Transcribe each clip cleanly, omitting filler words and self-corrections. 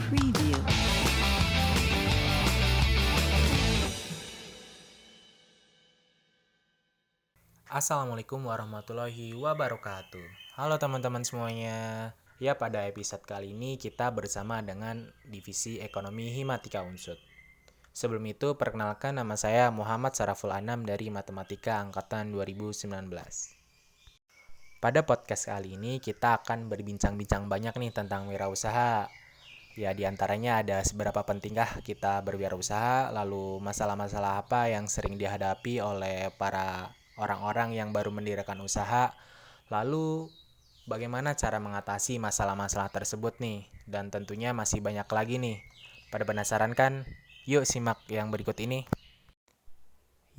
Preview. Assalamualaikum warahmatullahi wabarakatuh. Halo teman-teman semuanya. Ya, pada episode kali ini kita bersama dengan Divisi Ekonomi Himatika Unsud. Sebelum itu, perkenalkan nama saya Muhammad Saraful Anam dari Matematika Angkatan 2019. Pada podcast kali ini kita akan berbincang-bincang banyak nih tentang wirausaha. Ya, diantaranya ada seberapa pentingkah kita berwirausaha, lalu masalah-masalah apa yang sering dihadapi oleh para orang-orang yang baru mendirikan usaha, lalu bagaimana cara mengatasi masalah-masalah tersebut nih, dan tentunya masih banyak lagi nih. Pada penasaran kan? Yuk simak yang berikut ini.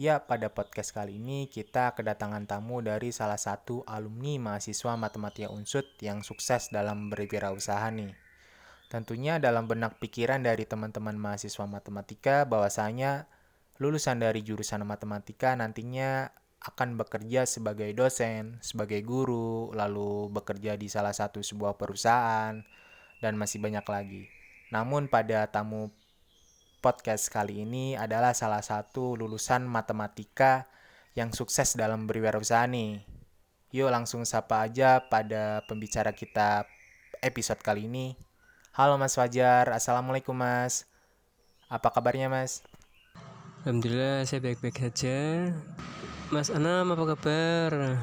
Ya, pada podcast kali ini kita kedatangan tamu dari salah satu alumni mahasiswa Matematika Unsud yang sukses dalam berwirausaha nih. Tentunya dalam benak pikiran dari teman-teman mahasiswa matematika bahwasanya lulusan dari jurusan matematika nantinya akan bekerja sebagai dosen, sebagai guru, lalu bekerja di salah satu sebuah perusahaan, dan masih banyak lagi. Namun pada tamu podcast kali ini adalah salah satu lulusan matematika yang sukses dalam berwirausaha nih. Yuk langsung sapa aja pada pembicara kita episode kali ini. Halo Mas Fajar, Assalamualaikum Mas. Apa kabarnya Mas? Alhamdulillah saya baik-baik saja. Mas Anam apa kabar?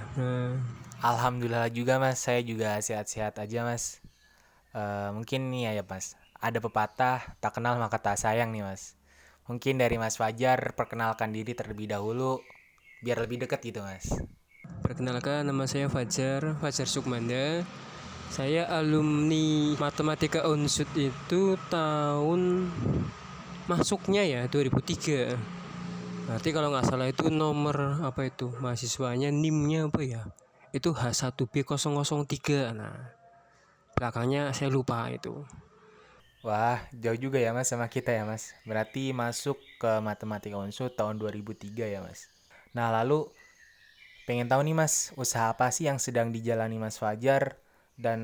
Alhamdulillah juga Mas, saya juga sehat-sehat aja Mas. Mungkin nih ya Mas, ada pepatah tak kenal maka tak sayang nih Mas. Mungkin dari Mas Fajar perkenalkan diri terlebih dahulu biar lebih dekat gitu Mas. Perkenalkan, nama saya Fajar Sukmanda. Saya alumni Matematika Unsud itu tahun masuknya ya 2003. Berarti kalau nggak salah itu nomor apa itu mahasiswanya NIM-nya apa ya? Itu H1B003. Nah, belakangnya saya lupa itu. Wah, jauh juga ya Mas sama kita ya Mas. Berarti masuk ke Matematika Unsud tahun 2003 ya Mas. Nah, lalu pengen tahu nih Mas, usaha apa sih yang sedang dijalani Mas Fajar dan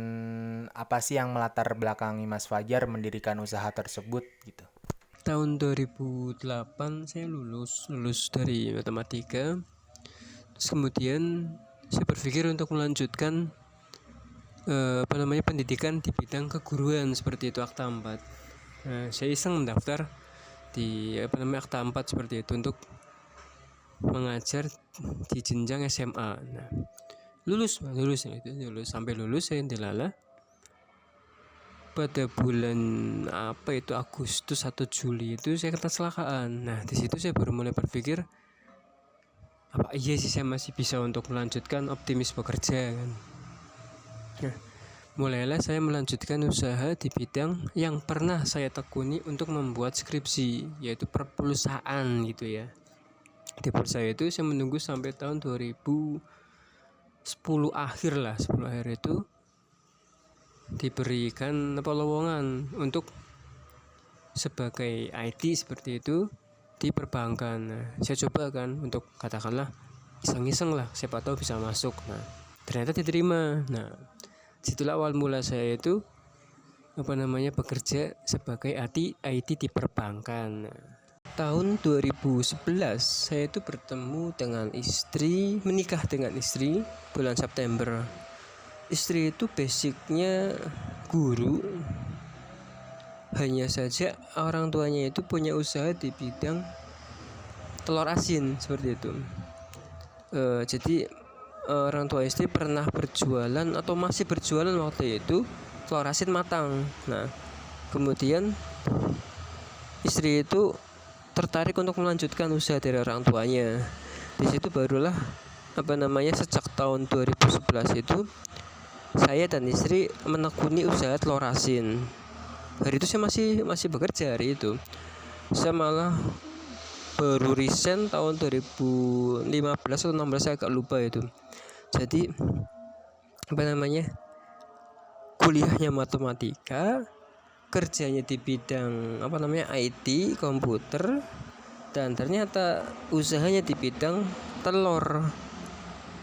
apa sih yang melatar belakangi Mas Fajar mendirikan usaha tersebut gitu. Tahun 2008 saya lulus dari matematika. Terus kemudian saya berpikir untuk melanjutkan pendidikan di bidang keguruan seperti itu Akta 4. Saya iseng mendaftar di Akta 4 seperti itu untuk mengajar di jenjang SMA. Nah, lulus sampai lulus saya dilala. Pada bulan Agustus atau Juli itu saya kena kecelakaan. Nah, di situ saya baru mulai berpikir apa iya sih saya masih bisa untuk melanjutkan optimis bekerja kan. Nah, mulailah saya melanjutkan usaha di bidang yang pernah saya tekuni untuk membuat skripsi, yaitu perpulsaan gitu ya. Di pulsa itu saya menunggu sampai tahun 2010 akhir itu diberikan lowongan untuk sebagai IT seperti itu di perbankan. Nah, saya coba kan untuk katakanlah iseng-iseng lah, siapa tahu bisa masuk. Nah, ternyata diterima. Nah, situlah awal mula saya itu bekerja sebagai IT di perbankan. Nah, tahun 2011 saya itu menikah dengan istri bulan September. Istri itu basicnya guru, hanya saja orang tuanya itu punya usaha di bidang telur asin seperti itu. Jadi orang tua istri pernah berjualan atau masih berjualan waktu itu telur asin matang. Nah, kemudian istri itu tertarik untuk melanjutkan usaha dari orang tuanya. Di situ barulah sejak tahun 2011 itu saya dan istri menekuni usaha telur asin. Hari itu saya masih bekerja hari itu. Saya malah baru resign tahun 2015 atau 16, saya agak lupa itu. Jadi kuliahnya matematika, kerjanya di bidang IT komputer, dan ternyata usahanya di bidang telur.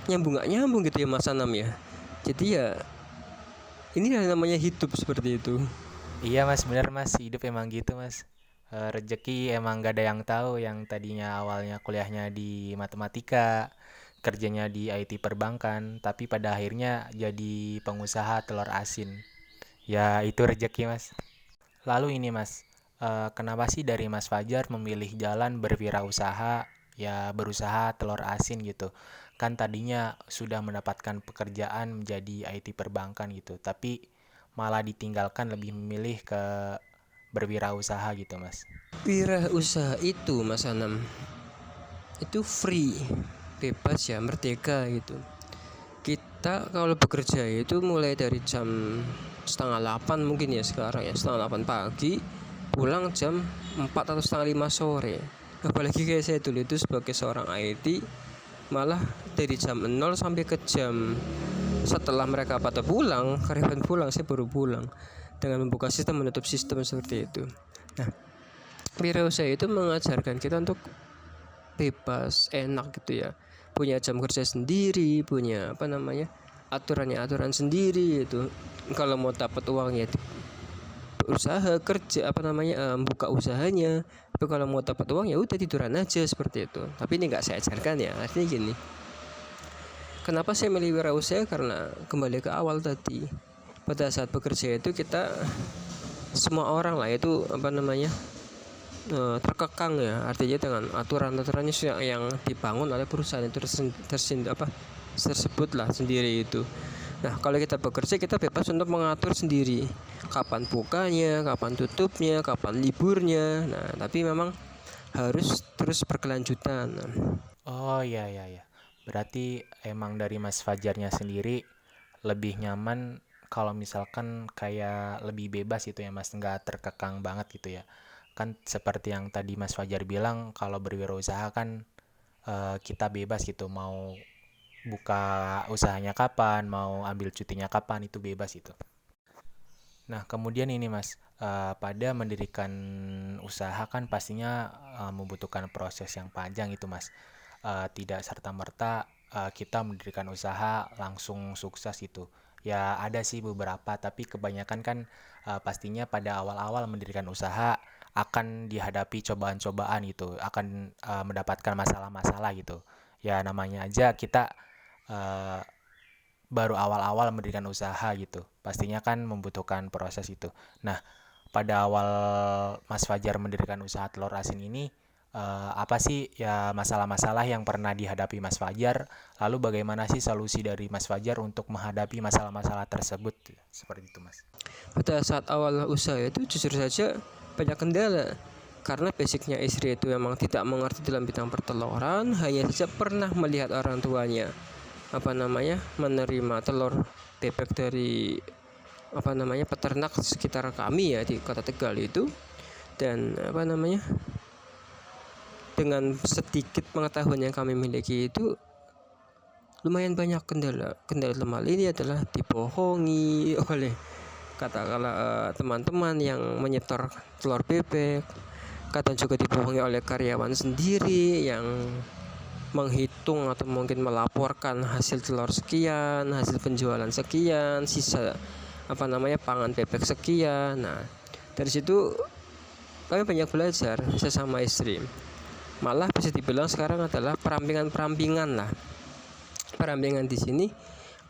Nyambung gitu ya Mas Anam ya. Jadi ya ini namanya hidup seperti itu. Iya mas, bener mas, hidup emang gitu mas. Rezeki emang gak ada yang tahu, yang tadinya awalnya kuliahnya di matematika, kerjanya di IT perbankan, tapi pada akhirnya jadi pengusaha telur asin. Ya itu rezeki mas. Lalu ini mas, kenapa sih dari Mas Fajar memilih jalan berwirausaha, ya berusaha telur asin gitu? Kan tadinya sudah mendapatkan pekerjaan menjadi IT perbankan gitu, tapi malah ditinggalkan lebih memilih ke berwirausaha gitu mas. Wirausaha itu Mas Anam itu free, bebas ya, merdeka gitu. Kita kalau bekerja itu mulai dari jam setengah 8 mungkin ya sekarang ya, setengah 8 pagi, pulang jam 4 atau setengah 5 sore. Apalagi kayak saya dulu itu sebagai seorang IT, malah dari jam 0 sampai ke jam setelah mereka pada pulang, karyawan pulang, saya baru pulang dengan membuka sistem, menutup sistem seperti itu. Nah, wirausaha itu mengajarkan kita untuk bebas, enak gitu ya, punya jam kerja sendiri, punya aturan sendiri itu. Kalau mau dapat uangnya usaha kerja buka usahanya, tapi kalau mau dapat uang ya udah tiduran aja seperti itu. Tapi ini nggak saya ajarkan ya, artinya gini, kenapa saya milih wirausaha, karena kembali ke awal tadi, pada saat bekerja itu kita semua orang lah itu terkekang ya, artinya dengan aturan-aturannya yang dibangun oleh perusahaan itu tersebut lah sendiri itu. Nah, kalau kita bekerja kita bebas untuk mengatur sendiri kapan bukanya, kapan tutupnya, kapan liburnya. Nah, tapi memang harus terus berkelanjutan. Oh iya iya iya. Berarti emang dari Mas Fajarnya sendiri lebih nyaman kalau misalkan kayak lebih bebas gitu ya Mas, nggak terkekang banget gitu ya. Kan seperti yang tadi Mas Fajar bilang, kalau berwirausaha kan kita bebas gitu, mau buka usahanya kapan, mau ambil cutinya kapan, itu bebas itu. Nah, kemudian ini Mas, pada mendirikan usaha kan pastinya membutuhkan proses yang panjang itu Mas. Tidak serta-merta kita mendirikan usaha langsung sukses gitu. Ya ada sih beberapa, tapi kebanyakan kan pastinya pada awal-awal mendirikan usaha akan dihadapi cobaan-cobaan gitu, akan mendapatkan masalah-masalah gitu. Ya namanya aja kita eh, baru awal-awal mendirikan usaha gitu. Pastinya kan membutuhkan proses itu. Nah, pada awal Mas Fajar mendirikan usaha telur asin ini, apa sih ya masalah-masalah yang pernah dihadapi Mas Fajar? Lalu bagaimana sih solusi dari Mas Fajar untuk menghadapi masalah-masalah tersebut? Seperti itu, Mas. Pada saat awal usaha itu jujur saja banyak kendala, karena basicnya istri itu memang tidak mengerti dalam bidang perteloran, hanya saja pernah melihat orang tuanya menerima telur bebek dari peternak sekitar kami ya di kota Tegal itu. Dan dengan sedikit pengetahuan yang kami miliki itu lumayan banyak kendala. Kendala dalam hal ini adalah dibohongi oleh katakanlah teman-teman yang menyetor telur bebek, kadang juga dibohongi oleh karyawan sendiri yang menghitung atau mungkin melaporkan hasil telur sekian, hasil penjualan sekian, sisa pangan bebek sekian. Nah, dari situ kami banyak belajar sesama istri. Malah bisa dibilang sekarang adalah perampingan lah. Perampingan di sini,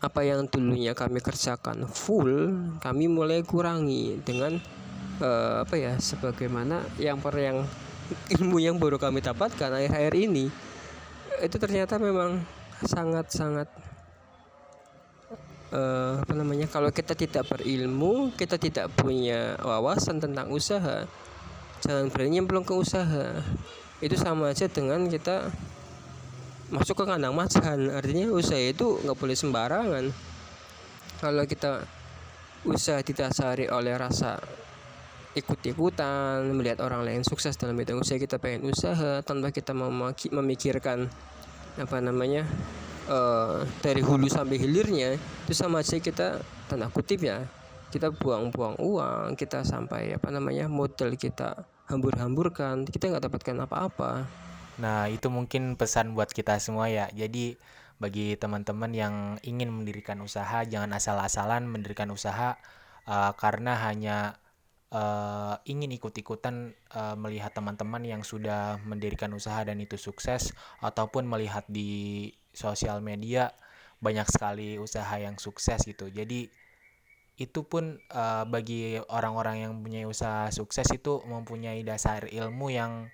apa yang dulunya kami kerjakan full, kami mulai kurangi dengan sebagaimana yang ilmu yang baru kami dapatkan akhir-akhir ini. Itu ternyata memang sangat-sangat kalau kita tidak berilmu, kita tidak punya wawasan tentang usaha, jangan berani nyemplung ke usaha. Itu sama aja dengan kita masuk ke kandang macan. Artinya usaha itu nggak boleh sembarangan. Kalau kita usaha didasari oleh rasa ikut-ikutan, melihat orang lain sukses dalam bidang usaha, kita pengen usaha tanpa kita memikirkan dari hulu sampai hilirnya, itu sama aja kita, tanda kutip ya, kita buang-buang uang kita, sampai modal kita hambur-hamburkan, kita nggak dapatkan apa-apa. Nah, itu mungkin pesan buat kita semua ya. Jadi, bagi teman-teman yang ingin mendirikan usaha, jangan asal-asalan mendirikan usaha karena hanya ingin ikut-ikutan melihat teman-teman yang sudah mendirikan usaha dan itu sukses, ataupun melihat di sosial media banyak sekali usaha yang sukses gitu. Jadi itu pun bagi orang-orang yang punya usaha sukses itu mempunyai dasar ilmu yang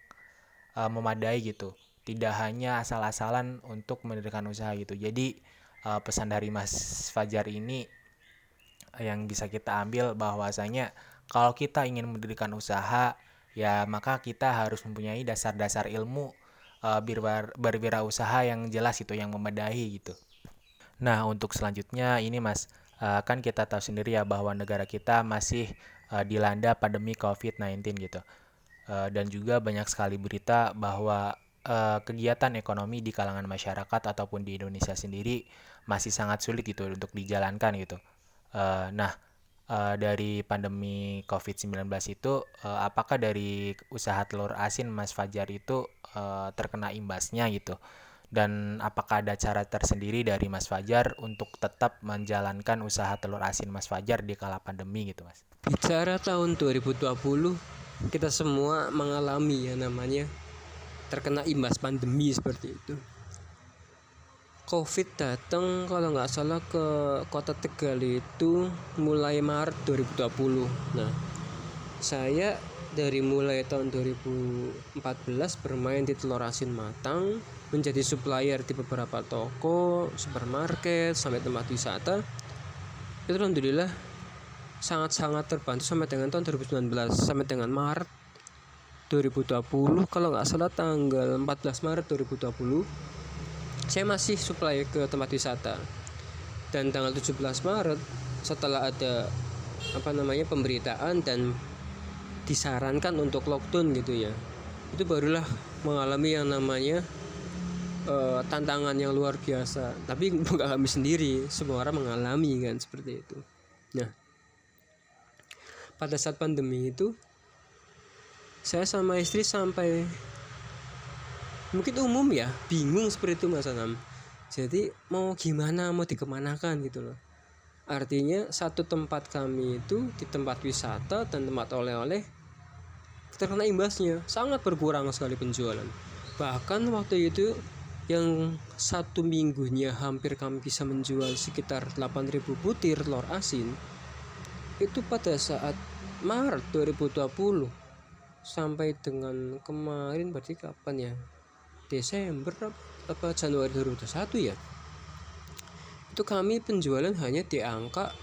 memadai gitu. Tidak hanya asal-asalan untuk mendirikan usaha gitu. Jadi pesan dari Mas Fajar ini yang bisa kita ambil bahwasanya kalau kita ingin mendirikan usaha, ya maka kita harus mempunyai dasar-dasar ilmu berwirausaha yang jelas itu, yang memadai gitu. Nah, untuk selanjutnya ini Mas, kan kita tahu sendiri ya bahwa negara kita masih dilanda pandemi COVID-19 gitu. Dan juga banyak sekali berita bahwa kegiatan ekonomi di kalangan masyarakat ataupun di Indonesia sendiri masih sangat sulit gitu untuk dijalankan gitu. Nah, dari pandemi COVID-19 itu, apakah dari usaha telur asin Mas Fajar itu terkena imbasnya gitu? Dan apakah ada cara tersendiri dari Mas Fajar untuk tetap menjalankan usaha telur asin Mas Fajar di kala pandemi gitu, Mas? Bicara tahun 2020, kita semua mengalami yang namanya terkena imbas pandemi seperti itu. Covid datang kalau nggak salah ke kota Tegal itu mulai Maret 2020. Nah, saya dari mulai tahun 2014 bermain di telur asin matang, menjadi supplier di beberapa toko, supermarket, sampai tempat wisata. Itu alhamdulillah sangat-sangat terbantu sampai dengan tahun 2019, sampai dengan Maret 2020, kalau nggak salah tanggal 14 Maret 2020 saya masih supply ke tempat wisata. Dan tanggal 17 Maret setelah ada pemberitaan dan disarankan untuk lockdown gitu ya, itu barulah mengalami yang namanya tantangan yang luar biasa. Tapi bukan kami sendiri, semua orang mengalami kan seperti itu. Nah, pada saat pandemi itu saya sama istri sampai mungkin umum ya bingung seperti itu Mas Anam. Jadi mau gimana, mau dikemanakan gitu loh. Artinya satu tempat kami itu di tempat wisata dan tempat oleh-oleh terkena imbasnya, sangat berkurang sekali penjualan. Bahkan waktu itu yang satu minggunya hampir kami bisa menjual sekitar 8.000 butir telur asin, itu pada saat Maret 2020 sampai dengan kemarin, berarti kapan ya, Desember apa Januari 2021 ya, itu kami penjualan hanya di angka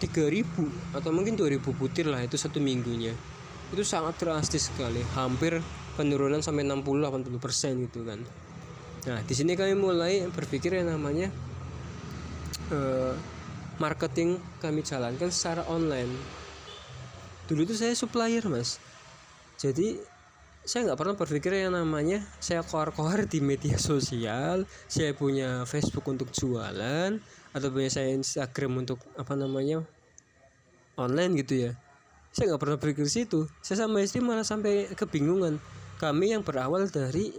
3.000 atau mungkin 2.000 butir lah itu satu minggunya. Itu sangat drastis sekali, hampir penurunan sampai 60-80% gitu kan. Nah, di sini kami mulai berpikir yang namanya marketing kami jalankan secara online. Dulu itu saya supplier Mas, jadi saya nggak pernah berpikir yang namanya saya koar-koar di media sosial, saya punya Facebook untuk jualan, atau punya saya Instagram untuk online gitu ya. Saya nggak pernah berpikir situ. Saya sama istri malah sampai kebingungan. Kami yang berawal dari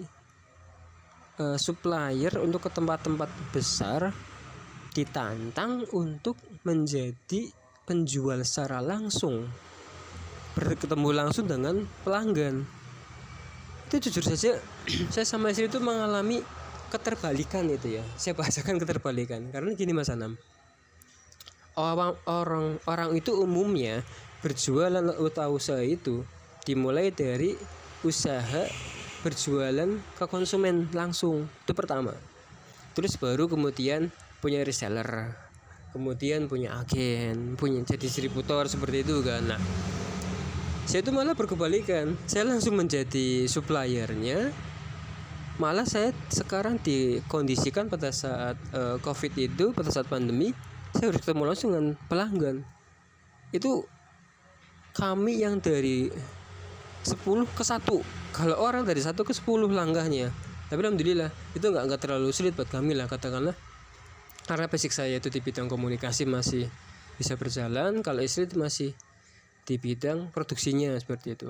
supplier untuk ke tempat-tempat besar ditantang untuk menjadi penjual secara langsung, bertemu langsung dengan pelanggan. Itu jujur saja saya sama istri itu mengalami keterbalikan itu ya. Saya bahasakan keterbalikan karena gini Mas Anam, orang itu umumnya berjualan atau usaha itu dimulai dari usaha berjualan ke konsumen langsung, itu pertama. Terus baru kemudian punya reseller, kemudian punya agen, punya jadi distributor seperti itu kan. Nah, saya itu malah berkebalikan, saya langsung menjadi suppliernya. Malah saya sekarang dikondisikan pada saat COVID itu, pada saat pandemi, saya harus ketemu langsung dengan pelanggan. Itu kami yang dari 10 ke 1, kalau orang dari 1 ke 10 langkahnya. Tapi alhamdulillah itu nggak terlalu sulit buat kami lah, katakanlah, karena basic saya itu di bidang komunikasi masih bisa berjalan. Kalau istri itu masih di bidang produksinya seperti itu.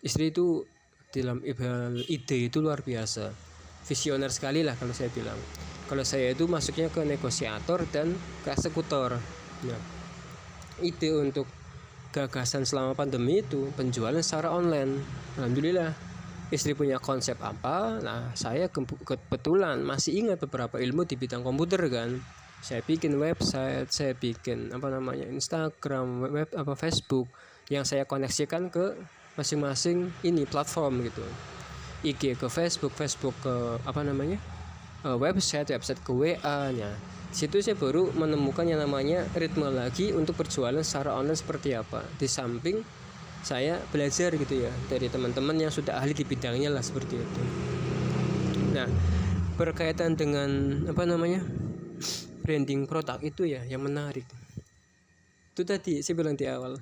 Istri itu dalam ide itu luar biasa, visioner sekali lah kalau saya bilang. Kalau saya itu masuknya ke negosiator dan ke eksekutor. Nah, ide untuk gagasan selama pandemi itu penjualan secara online. Alhamdulillah, istri punya konsep apa, nah saya kebetulan masih ingat beberapa ilmu di bidang komputer kan. Saya bikin website, saya bikin Instagram, Facebook yang saya koneksikan ke masing-masing ini platform gitu. IG ke Facebook, Facebook ke website ke WA-nya. Situ saya baru menemukan yang namanya ritme lagi untuk berjualan secara online seperti apa. Di samping saya belajar gitu ya dari teman-teman yang sudah ahli di bidangnya lah seperti itu. Nah, berkaitan dengan branding produk itu ya yang menarik. Itu tadi saya bilang di awal.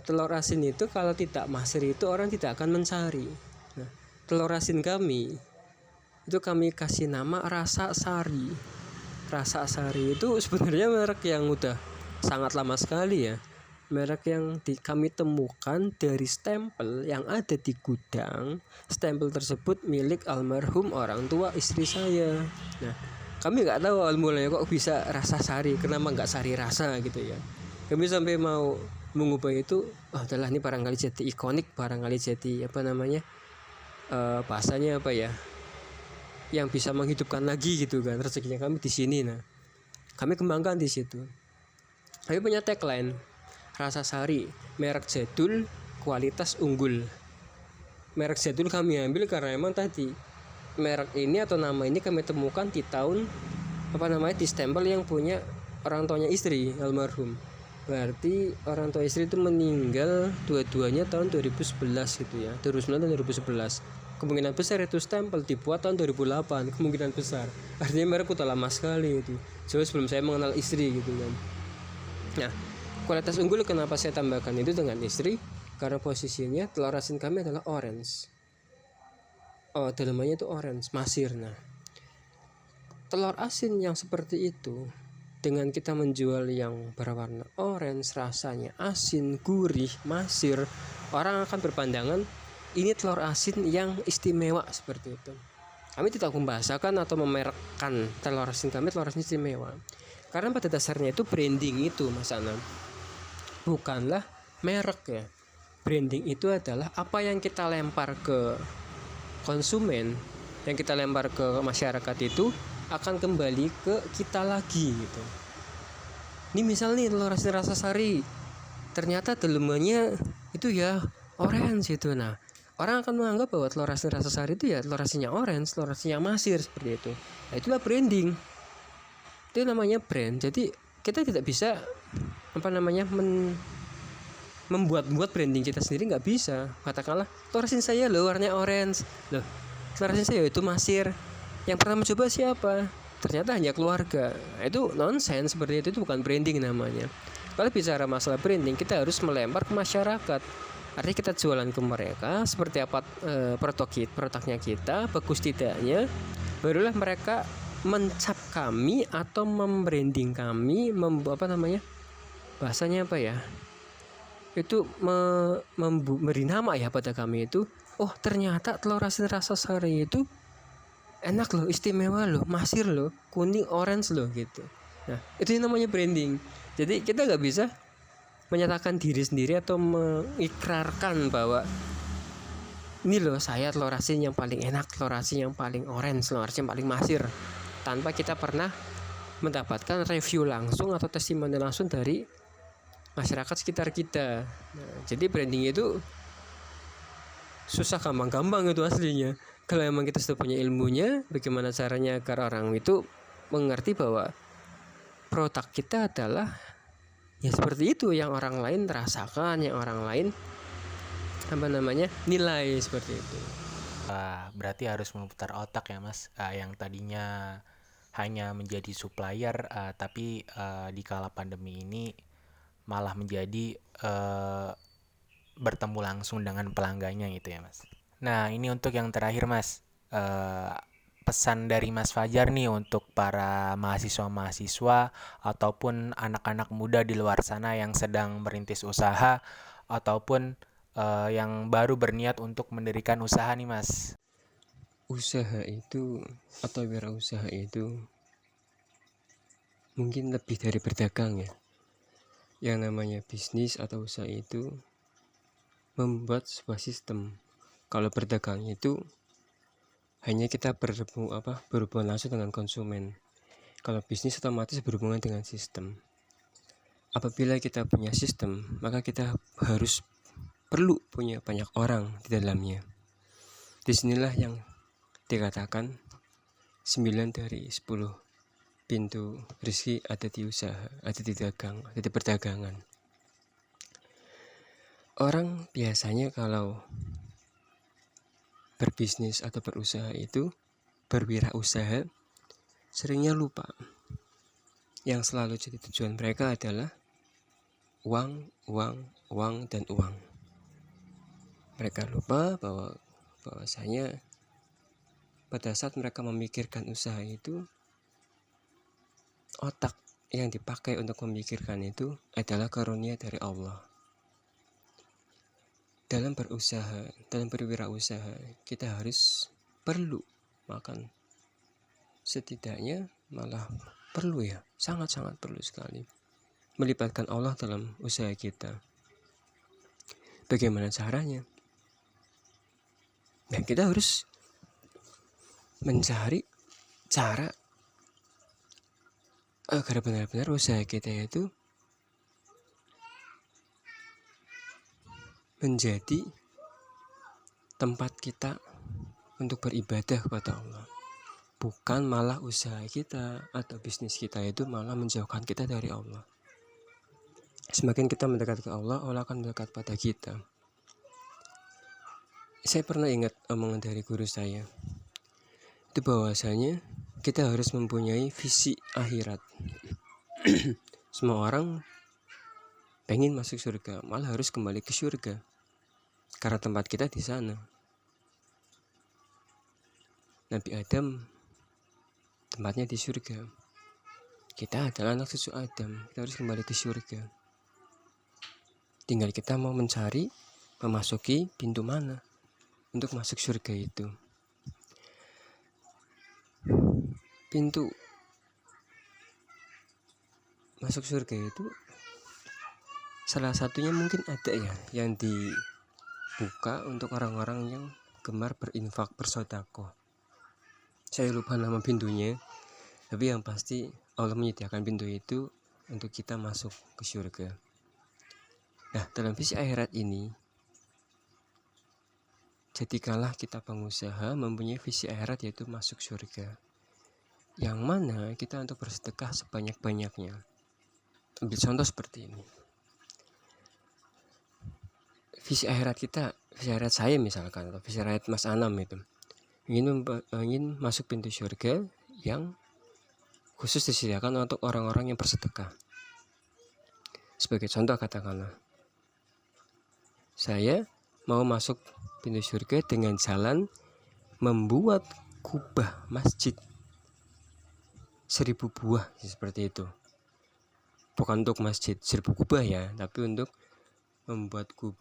Telur asin itu kalau tidak masir itu orang tidak akan mencari. Nah, telur asin kami itu kami kasih nama Rasa Sari. Rasa Sari itu sebenarnya merek yang udah sangat lama sekali ya. Merek yang kami temukan dari stempel yang ada di gudang. Stempel tersebut milik almarhum orang tua istri saya. Nah, kami nggak tahu awal mulanya kok bisa Rasa Sari, kenapa nggak Sari Rasa gitu ya. Kami sampai mau mengubah itu, adalah ini barangkali jadi ikonik, barangkali jadi bahasanya apa ya, yang bisa menghidupkan lagi gitu kan, rezekinya kami di sini. Nah, kami kembangkan di situ. Kami punya tagline Rasa Sari, merek jadul, kualitas unggul. Merek jadul kami ambil karena emang tadi merek ini atau nama ini kami temukan di tahun di stempel yang punya orang tuanya istri almarhum. Berarti orang tua istri itu meninggal dua-duanya tahun 2011 gitu ya, 2009 dan 2011. Kemungkinan besar itu stempel dibuat tahun 2008, kemungkinan besar. Artinya merek udah lama sekali itu, jauh sebelum saya mengenal istri gitu kan. Nah, kualitas unggul kenapa saya tambahkan itu dengan istri? Karena posisinya telur asin kami adalah orange. Dalamannya itu orange, masir. Nah, telur asin yang seperti itu dengan kita menjual yang berwarna orange, rasanya asin, gurih, masir, orang akan berpandangan ini telur asin yang istimewa seperti itu. Kami tidak membahasakan atau memerekkan telur asin kami telur asin istimewa. Karena pada dasarnya itu branding itu, Mas Anam, bukanlah merek ya. Branding itu adalah apa yang kita lempar ke konsumen, yang kita lempar ke masyarakat itu akan kembali ke kita lagi gitu. Ini misal nih telur asin Rasa Sari, ternyata dalamannya itu ya orange itu. Nah, orang akan menganggap bahwa telur asin Rasa Sari itu ya telur asinnya orange, telur asinnya masir seperti itu. Nah, itulah branding. Itu namanya brand. Jadi kita tidak bisa membuat branding kita sendiri, nggak bisa. Katakanlah telur asin saya loh warnanya orange, loh telur asin saya itu masir. Yang pernah mencoba siapa? Ternyata hanya keluarga. Nah, itu nonsense seperti itu bukan branding namanya. Kalau bicara masalah branding, kita harus melempar ke masyarakat. Artinya kita jualan ke mereka seperti apa produknya kita, bagus tidaknya. Barulah mereka mencap kami atau membranding kami, bahasanya apa ya? Itu memberi nama ya pada kami itu. Oh, ternyata telur asin Rasa Sari itu enak loh, istimewa loh, masir loh, kuning, orange loh gitu. Nah, itu yang namanya branding. Jadi kita nggak bisa menyatakan diri sendiri atau mengikrarkan bahwa ini loh saya telur asin yang paling enak, telur asin yang paling orange, telur asin yang paling masir, tanpa kita pernah mendapatkan review langsung atau testimoni langsung dari masyarakat sekitar kita. Nah, jadi branding itu susah gampang-gampang itu aslinya. Kalau emang kita sudah punya ilmunya, bagaimana caranya agar orang itu mengerti bahwa produk kita adalah ya seperti itu, yang orang lain rasakan, yang orang lain nilai seperti itu. Berarti harus memutar otak ya Mas, yang tadinya hanya menjadi supplier, tapi di kala pandemi ini malah menjadi bertemu langsung dengan pelanggannya gitu ya Mas. Nah, ini untuk yang terakhir Mas, pesan dari Mas Fajar nih untuk para mahasiswa-mahasiswa ataupun anak-anak muda di luar sana yang sedang merintis usaha ataupun yang baru berniat untuk mendirikan usaha nih Mas. Usaha itu atau wirausaha itu mungkin lebih dari berdagang ya. Yang namanya bisnis atau usaha itu membuat sebuah sistem. Kalau berdagang itu hanya kita berhubungan langsung dengan konsumen. Kalau bisnis otomatis berhubungan dengan sistem. Apabila kita punya sistem, maka kita harus perlu punya banyak orang di dalamnya. Disinilah yang dikatakan 9 dari 10 pintu rezeki ada di usaha, ada di dagang, ada di perdagangan. Orang biasanya kalau berbisnis atau berusaha itu, berwirausaha, seringnya lupa. Yang selalu jadi tujuan mereka adalah uang, dan uang. Mereka lupa bahwasanya pada saat mereka memikirkan usaha itu, otak yang dipakai untuk memikirkan itu adalah karunia dari Allah. Dalam berusaha, dalam berwirausaha, kita harus perlu makan. Setidaknya malah perlu ya, sangat-sangat perlu sekali melibatkan Allah dalam usaha kita. Bagaimana caranya? Nah, kita harus mencari cara agar benar-benar usaha kita itu menjadi tempat kita untuk beribadah kepada Allah. Bukan malah usaha kita atau bisnis kita itu malah menjauhkan kita dari Allah. Semakin kita mendekat ke Allah, Allah akan mendekat pada kita. Saya pernah ingat omongan dari guru saya, itu bahwasanya kita harus mempunyai visi akhirat. Semua orang pengen masuk surga, malah harus kembali ke surga, karena tempat kita di sana. Nabi Adam tempatnya di surga. Kita adalah anak cucu Adam, kita harus kembali ke surga. Tinggal kita mau mencari, memasuki pintu mana untuk masuk surga itu. Pintu masuk surga itu salah satunya mungkin ada ya yang dibuka untuk orang-orang yang gemar berinfak, bersedekah. Saya lupa nama pintunya, tapi yang pasti Allah menyediakan pintu itu untuk kita masuk ke surga. Nah, dalam visi akhirat ini, jadikanlah kita pengusaha mempunyai visi akhirat, yaitu masuk surga. Yang mana kita untuk bersedekah sebanyak-banyaknya. Ambil contoh seperti ini. Visi akhirat kita, visi akhirat saya misalkan, atau visi akhirat Mas Anam itu, ingin masuk pintu surga yang khusus disediakan untuk orang-orang yang bersedekah. Sebagai contoh katakanlah, saya mau masuk pintu surga dengan jalan membuat kubah masjid 1000 buah seperti itu. Bukan untuk masjid 1000 kubah ya, tapi untuk membuat 1000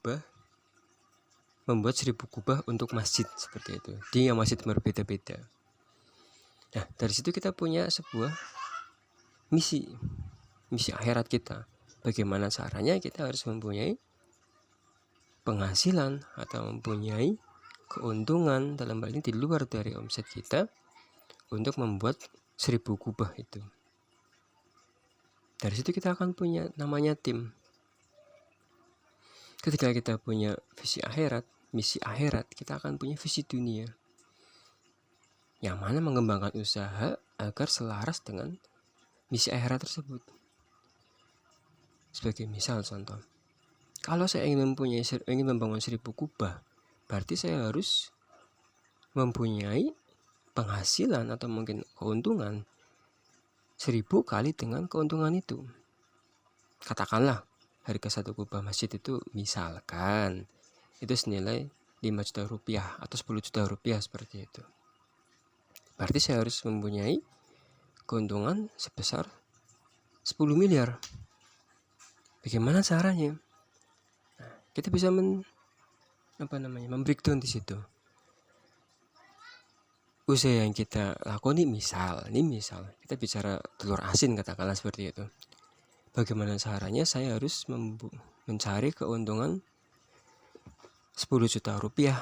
kubah untuk masjid seperti itu. Di yang masjid berbeda-beda. Nah, dari situ kita punya sebuah misi akhirat kita. Bagaimana caranya kita harus mempunyai penghasilan atau mempunyai keuntungan dalam hal ini di luar dari omset kita untuk membuat 1000 kubah itu. Dari situ kita akan punya namanya tim. Ketika kita punya visi akhirat, misi akhirat, kita akan punya visi dunia, yang mana mengembangkan usaha agar selaras dengan misi akhirat tersebut. Sebagai misal contoh, kalau saya ingin membangun 1000 kubah, berarti saya harus mempunyai penghasilan atau mungkin keuntungan 1000 kali dengan keuntungan itu. Katakanlah harga 1 kubah masjid itu misalkan itu senilai 5 juta rupiah atau 10 juta rupiah seperti itu. Berarti saya harus mempunyai keuntungan sebesar 10 miliar. Bagaimana caranya? Kita bisa membreakdown di situ. Usaha yang kita lakoni misal kita bicara telur asin katakanlah seperti itu. Bagaimana caranya? Saya harus mencari keuntungan 10 juta rupiah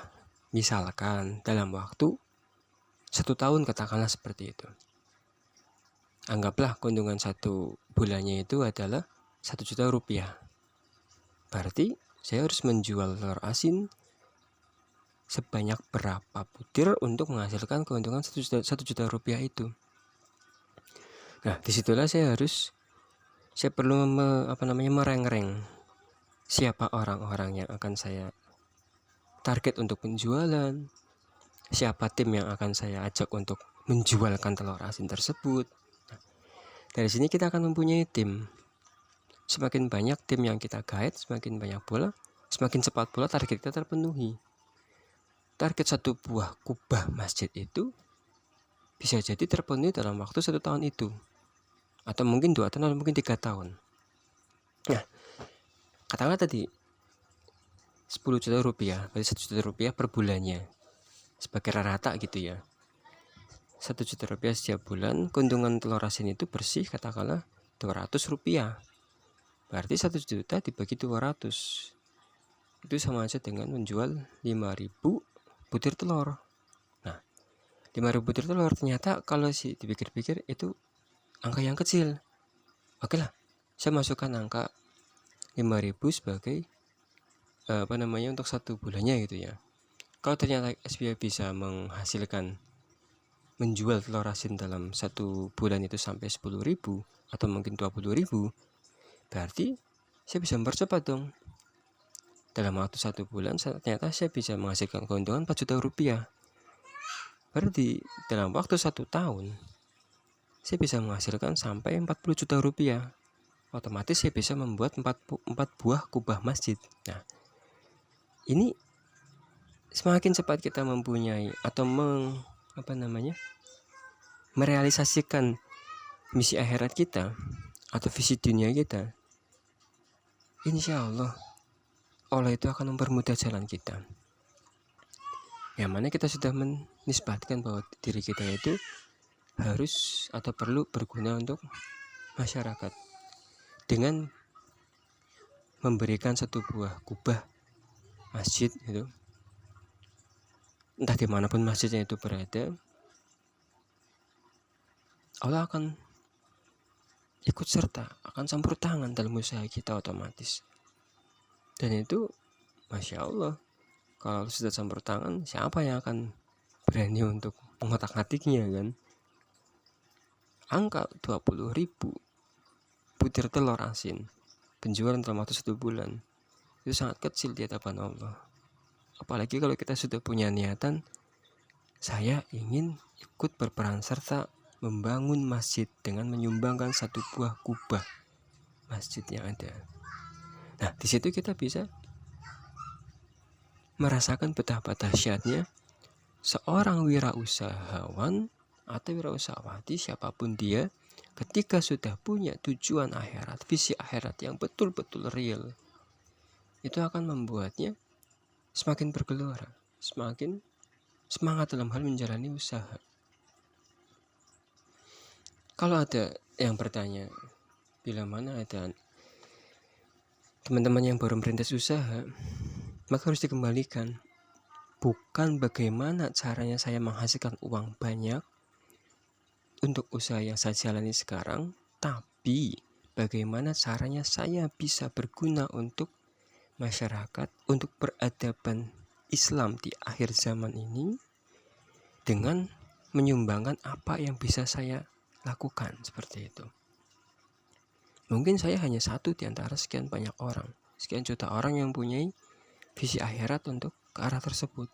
misalkan dalam waktu 1 tahun, katakanlah seperti itu. Anggaplah keuntungan 1 bulannya itu adalah 1 juta rupiah. Berarti saya harus menjual telur asin sebanyak berapa butir untuk menghasilkan keuntungan 1 juta rupiah itu. Nah, disitulah saya perlu merengreng siapa orang-orang yang akan saya target untuk penjualan, siapa tim yang akan saya ajak untuk menjualkan telur asin tersebut. Nah, dari sini kita akan mempunyai tim. Semakin banyak tim yang kita guide, semakin banyak pula, semakin cepat pula target kita terpenuhi. Target 1 buah kubah masjid itu bisa jadi terpenuhi dalam waktu 1 tahun itu, atau mungkin 2 tahun, atau mungkin 3 tahun. Nah, katakanlah tadi 10 juta rupiah, berarti 1 juta rupiah per bulannya sebagai rata gitu ya. 1 juta rupiah setiap bulan, keuntungan telur asin itu bersih katakanlah 200 rupiah. Berarti 1 juta dibagi 200, itu sama aja dengan menjual 5.000 butir telur. Nah, 5.000 butir telur ternyata kalau dipikir-pikir itu angka yang kecil. Oke lah, saya masukkan angka 5.000 sebagai untuk 1 bulannya gitu ya. Kalau ternyata SBY bisa menghasilkan menjual telur asin dalam 1 bulan itu sampai 10.000 atau mungkin 20.000, berarti saya bisa mempercepat dong. Dalam waktu 1 bulan ternyata saya bisa menghasilkan keuntungan 4 juta rupiah. Berarti dalam waktu 1 tahun saya bisa menghasilkan sampai 40 juta rupiah. Otomatis saya bisa membuat 4 buah kubah masjid. Nah, ini semakin cepat kita mempunyai atau merealisasikan misi akhirat kita atau visi dunia kita, insya Allah itu akan mempermudah jalan kita. Yang mana kita sudah menisbatkan bahwa diri kita itu harus atau perlu berguna untuk masyarakat dengan memberikan 1 buah kubah masjid itu, entah dimanapun masjidnya itu berada, Allah akan ikut serta, akan campur tangan dalam usaha kita otomatis. Dan itu Masya Allah, kalau sudah campur tangan, siapa yang akan berani untuk mengotak-atiknya kan? Angka 20.000 butir telur asin penjualan dalam waktu 1 bulan itu sangat kecil di hadapan Allah. Apalagi kalau kita sudah punya niatan, saya ingin ikut berperan serta membangun masjid dengan menyumbangkan 1 buah kubah masjid yang ada. Nah, di situ kita bisa merasakan betapa dahsyatnya seorang wirausahawan atau wirausahawati siapapun dia, ketika sudah punya tujuan akhirat, visi akhirat yang betul-betul real, itu akan membuatnya semakin bergelora, semakin semangat dalam hal menjalani usaha. Kalau ada yang bertanya, bila mana ada teman-teman yang baru merintis usaha, maka harus dikembalikan. Bukan bagaimana caranya saya menghasilkan uang banyak untuk usaha yang saya jalani sekarang, tapi bagaimana caranya saya bisa berguna untuk masyarakat, untuk peradaban Islam di akhir zaman ini dengan menyumbangkan apa yang bisa saya lakukan, seperti itu. Mungkin saya hanya satu di antara sekian banyak orang, sekian juta orang yang punya visi akhirat untuk ke arah tersebut.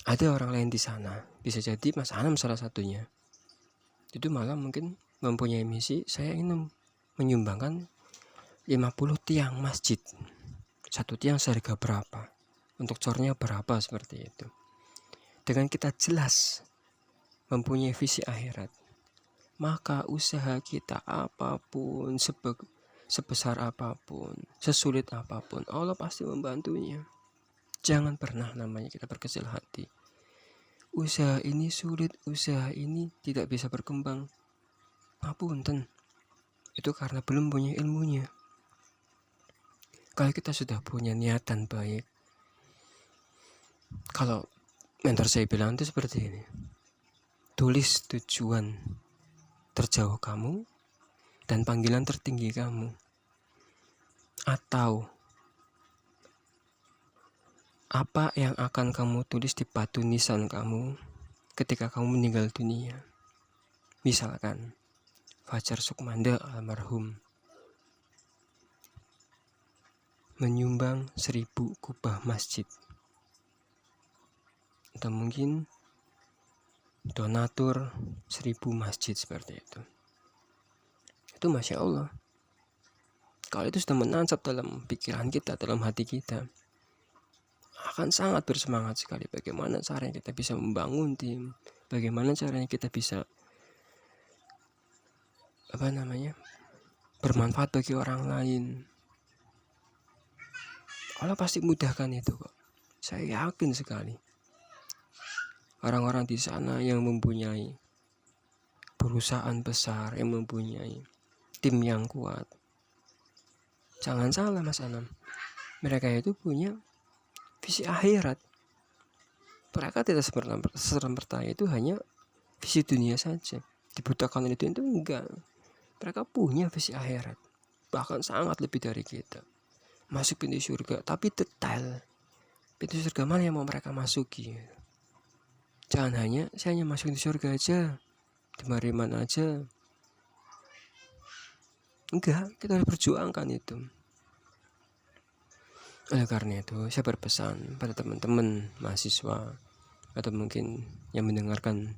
Ada orang lain di sana, bisa jadi Mas Anam salah satunya, itu malah mungkin mempunyai misi, saya ingin menyumbangkan 50 tiang masjid. 1 tiang seharga berapa, untuk cornya berapa, seperti itu. Dengan kita jelas mempunyai visi akhirat, maka usaha kita apapun, sebesar apapun, sesulit apapun, Allah pasti membantunya. Jangan pernah namanya kita berkecil hati. Usaha ini sulit, usaha ini tidak bisa berkembang, ngapunten, itu karena belum punya ilmunya. Kalau kita sudah punya niatan baik, kalau mentor saya bilang itu seperti ini, tulis tujuan terjauh kamu dan panggilan tertinggi kamu, atau apa yang akan kamu tulis di batu nisan kamu ketika kamu meninggal dunia. Misalkan Fajar Sukmanda almarhum menyumbang 1000 kubah masjid, atau mungkin donatur 1000 masjid seperti itu. Itu Masya Allah. Kalau itu sudah menancap dalam pikiran kita, dalam hati kita, akan sangat bersemangat sekali bagaimana caranya kita bisa membangun tim, bagaimana caranya kita bisa bermanfaat bagi orang lain. Allah pasti mudahkan itu kok. Saya yakin sekali. Orang-orang di sana yang mempunyai perusahaan besar, yang mempunyai tim yang kuat. Jangan salah Mas Anam. Mereka itu punya visi akhirat. Mereka tidak serta-merta itu hanya visi dunia saja. Dibutakan oleh itu enggak. Mereka punya visi akhirat. Bahkan sangat lebih dari kita. Masuk pintu surga, tapi detail. Pintu surga mana yang mau mereka masuki? Jangan saya hanya masuk pintu surga aja. Di mana aja. Enggak, kita harus perjuangkan itu. Oleh karena itu, saya berpesan pada teman-teman mahasiswa atau mungkin yang mendengarkan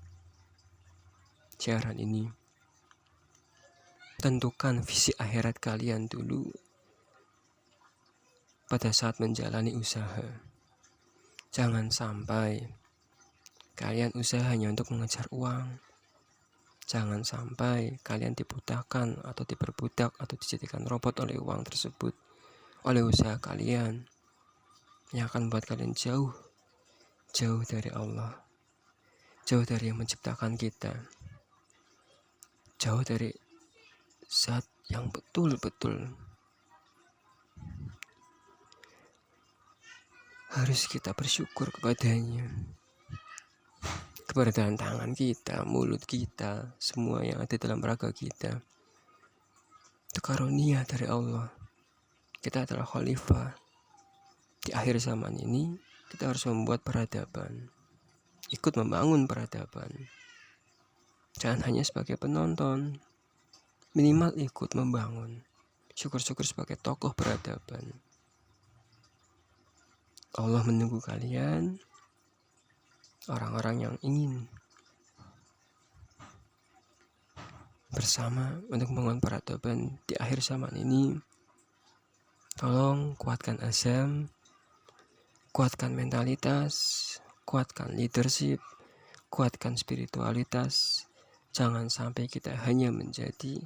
siaran ini, tentukan visi akhirat kalian dulu pada saat menjalani usaha. Jangan sampai kalian usaha hanya untuk mengejar uang. Jangan sampai kalian dibutakan atau diperbudak atau dijadikan robot oleh uang tersebut, oleh usaha kalian yang akan membuat kalian jauh dari Allah, jauh dari yang menciptakan kita, jauh dari zat yang betul-betul harus kita bersyukur kepadanya, keberadaan tangan kita, mulut kita, semua yang ada dalam raga kita. Itu karunia dari Allah. Kita adalah khalifah. Di akhir zaman ini, kita harus membuat peradaban. Ikut membangun peradaban. Jangan hanya sebagai penonton. Minimal ikut membangun. Syukur-syukur sebagai tokoh peradaban. Allah menunggu kalian, orang-orang yang ingin bersama untuk membangun peradaban di akhir zaman ini. Tolong kuatkan azam, kuatkan mentalitas, kuatkan leadership, kuatkan spiritualitas. Jangan sampai kita hanya menjadi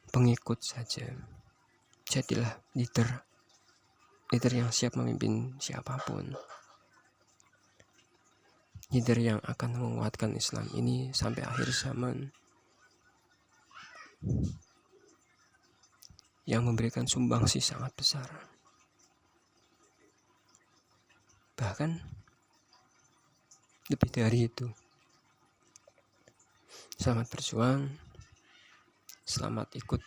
pengikut saja. Jadilah leader yang siap memimpin siapapun. Leader yang akan menguatkan Islam ini sampai akhir zaman. Yang memberikan sumbangsi sangat besar. Bahkan lebih dari itu. Selamat berjuang. Selamat ikut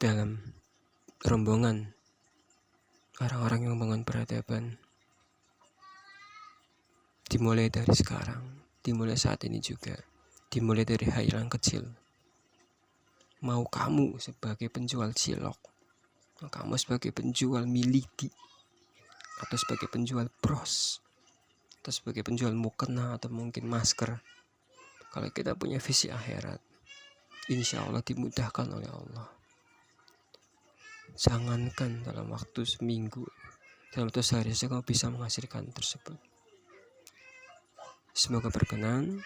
dalam rombongan orang-orang yang membangun peradaban. Dimulai dari sekarang, dimulai saat ini juga, dimulai dari hal yang kecil. Mau kamu sebagai penjual cilok, mau kamu sebagai penjual miliki, atau sebagai penjual bros, atau sebagai penjual mukena atau mungkin masker, kalau kita punya visi akhirat, insya Allah dimudahkan oleh Allah. Jangankan dalam waktu seminggu, dalam waktu sehari saja kamu bisa menghasilkan tersebut. Semoga berkenan.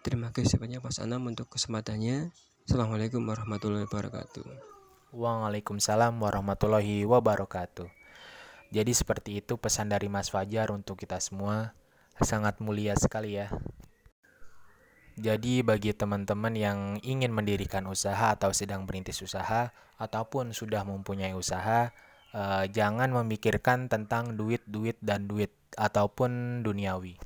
Terima kasih banyak Mas Anam untuk kesempatannya. Assalamualaikum warahmatullahi wabarakatuh. Waalaikumsalam warahmatullahi wabarakatuh. Jadi seperti itu pesan dari Mas Fajar untuk kita semua. Sangat mulia sekali ya. Jadi bagi teman-teman yang ingin mendirikan usaha atau sedang merintis usaha ataupun sudah mempunyai usaha, jangan memikirkan tentang duit ataupun duniawi.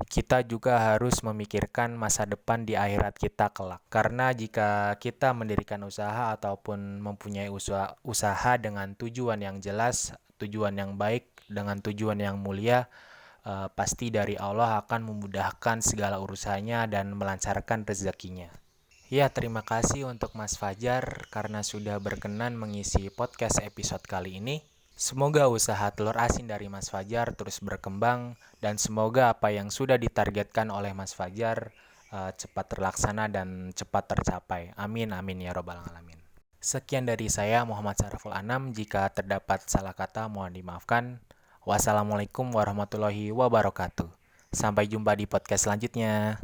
Kita juga harus memikirkan masa depan di akhirat kita kelak. Karena jika kita mendirikan usaha ataupun mempunyai usaha dengan tujuan yang jelas, tujuan yang baik, dengan tujuan yang mulia, pasti dari Allah akan memudahkan segala urusannya dan melancarkan rezekinya. Ya, terima kasih untuk Mas Fajar karena sudah berkenan mengisi podcast episode kali ini. Semoga usaha telur asin dari Mas Fajar terus berkembang dan semoga apa yang sudah ditargetkan oleh Mas Fajar cepat terlaksana dan cepat tercapai. Amin amin ya robbal alamin. Sekian dari saya Muhammad Saraful Anam. Jika terdapat salah kata mohon dimaafkan. Wassalamualaikum warahmatullahi wabarakatuh. Sampai jumpa di podcast selanjutnya.